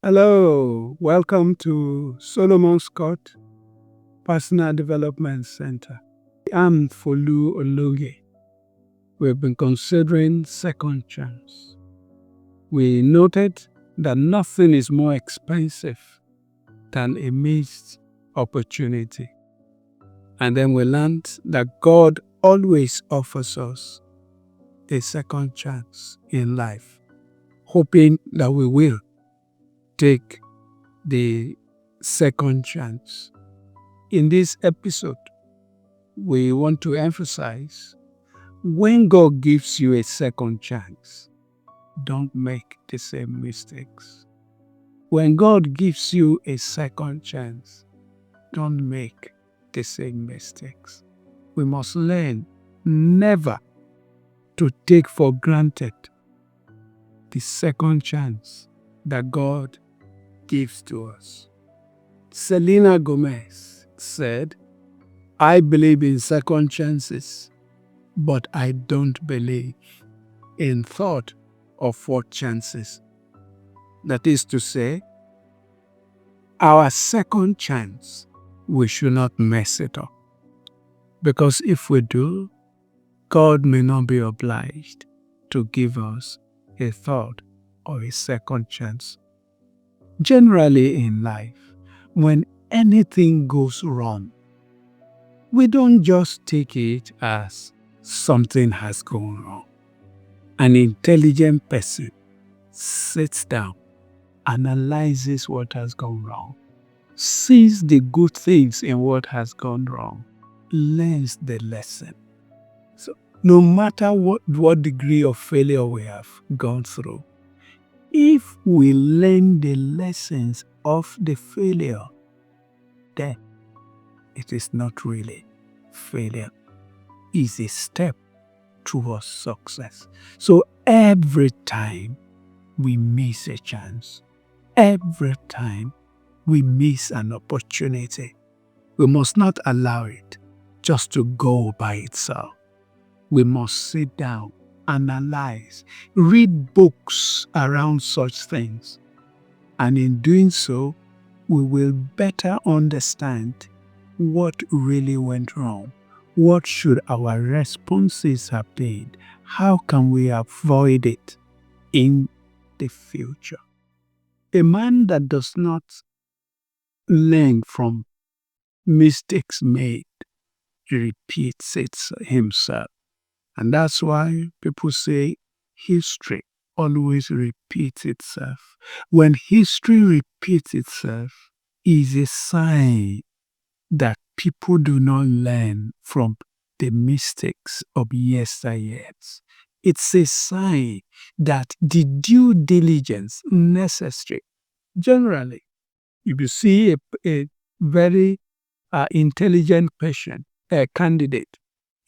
Hello, welcome to Solomon Scott Personal Development Center. I'm Folu Ologe. We've been considering second chance. We noted that nothing is more expensive than a missed opportunity. And then we learned that God always offers us a second chance in life, hoping that we will take the second chance. In this episode, we want to emphasize when God gives you a second chance, don't make the same mistakes. When God gives you a second chance, don't make the same mistakes. We must learn never to take for granted the second chance that God gives to us. Selena Gomez said, I believe in second chances, but I don't believe in third or fourth chances. That is to say, our second chance, we should not mess it up. Because if we do, God may not be obliged to give us a third or a second chance. Generally in life, when anything goes wrong, we don't just take it as something has gone wrong. An intelligent person sits down, analyzes what has gone wrong, sees the good things in what has gone wrong, learns the lesson. So no matter what degree of failure we have gone through, if we learn the lessons of the failure, then it is not really failure. It's a step towards success. So every time we miss a chance, every time we miss an opportunity, we must not allow it just to go by itself. We must sit down, analyze, read books around such things. And in doing so, we will better understand what really went wrong. What should our responses have been? How can we avoid it in the future? A man that does not learn from mistakes made repeats it himself. And that's why people say history always repeats itself. When history repeats itself, is a sign that people do not learn from the mistakes of yesteryears. It's a sign that the due diligence necessary. Generally, if you see a very intelligent patient, a candidate,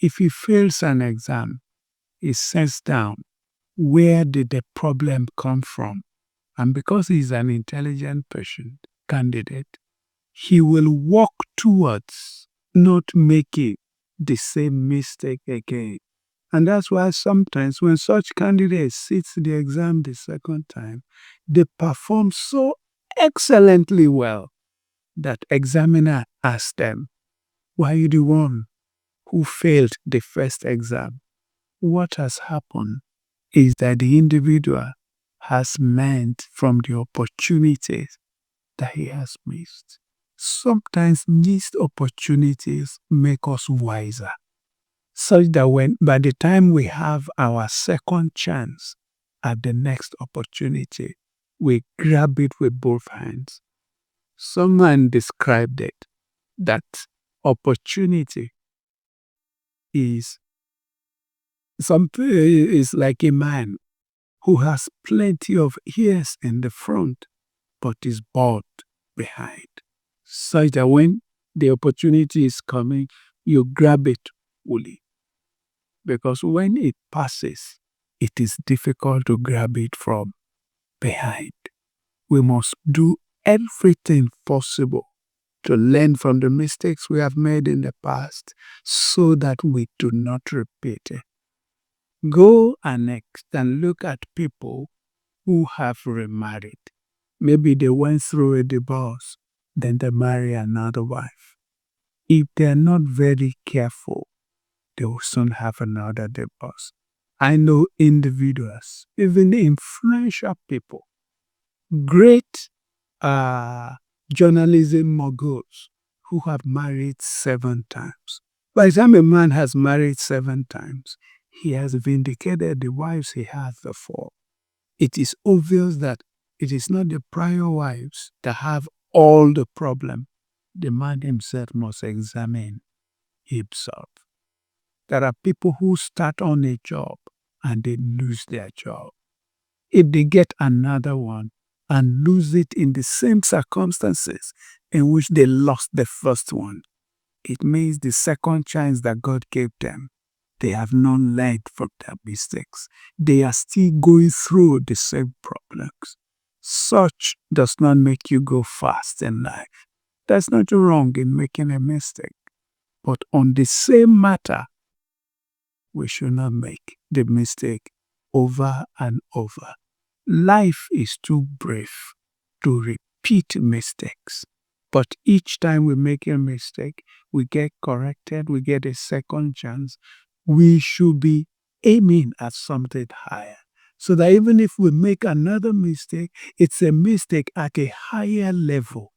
if he fails an exam, he sets down where did the problem come from. And because he's an intelligent patient, candidate, he will walk towards not making the same mistake again. And that's why sometimes when such candidates sit the exam the second time, they perform so excellently well that examiner asks them, why are you the one who failed the first exam? What has happened is that the individual has learned from the opportunities that he has missed. Sometimes missed opportunities make us wiser, such that by the time we have our second chance at the next opportunity, we grab it with both hands. Someone described it that opportunity is like a man who has plenty of ears in the front but is bald behind. Such that when the opportunity is coming, you grab it fully. Because when it passes, it is difficult to grab it from behind. We must do everything possible to learn from the mistakes we have made in the past so that we do not repeat it. Go and look at people who have remarried. Maybe they went through a divorce, then they marry another wife. If they're not very careful, they will soon have another divorce. I know individuals, even influential people, great journalism moguls who have married 7 times. By the time a man has married 7 times, he has vindicated the wives he had before. It is obvious that it is not the prior wives that have all the problem. The man himself must examine himself. There are people who start on a job and they lose their job. If they get another one and lose it in the same circumstances in which they lost the first one, it means the second chance that God gave them, they have not learned from their mistakes. They are still going through the same problems. Such does not make you go fast in life. There's nothing wrong in making a mistake. But on the same matter, we should not make the mistake over and over. Life is too brief to repeat mistakes. But each time we make a mistake, we get corrected, we get a second chance. We should be aiming at something higher. So that even if we make another mistake, it's a mistake at a higher level.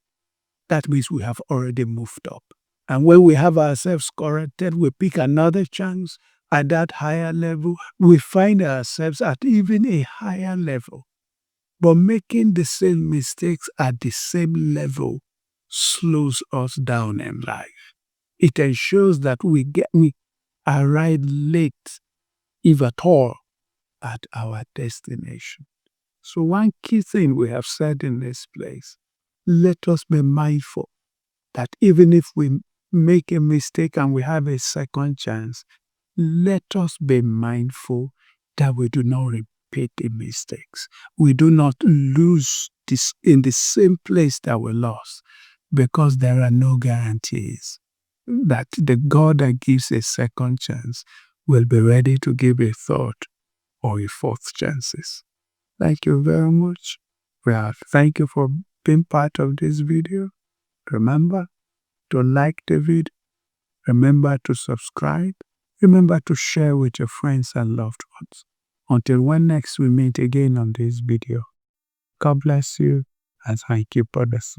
That means we have already moved up. And when we have ourselves corrected, we pick another chance at that higher level. We find ourselves at even a higher level. But making the same mistakes at the same level slows us down in life. It ensures that we arrive late, if at all, at our destination. So one key thing we have said in this place, let us be mindful that even if we make a mistake and we have a second chance, let us be mindful that we do not repeat the mistakes. We do not lose this in the same place that we lost, because there are no guarantees that the God that gives a second chance will be ready to give a third or a fourth chances. Thank you very much. Well, thank you for being part of this video. Remember to like the video. Remember to subscribe. Remember to share with your friends and loved ones. Until when next we meet again on this video. God bless you and thank you, brothers.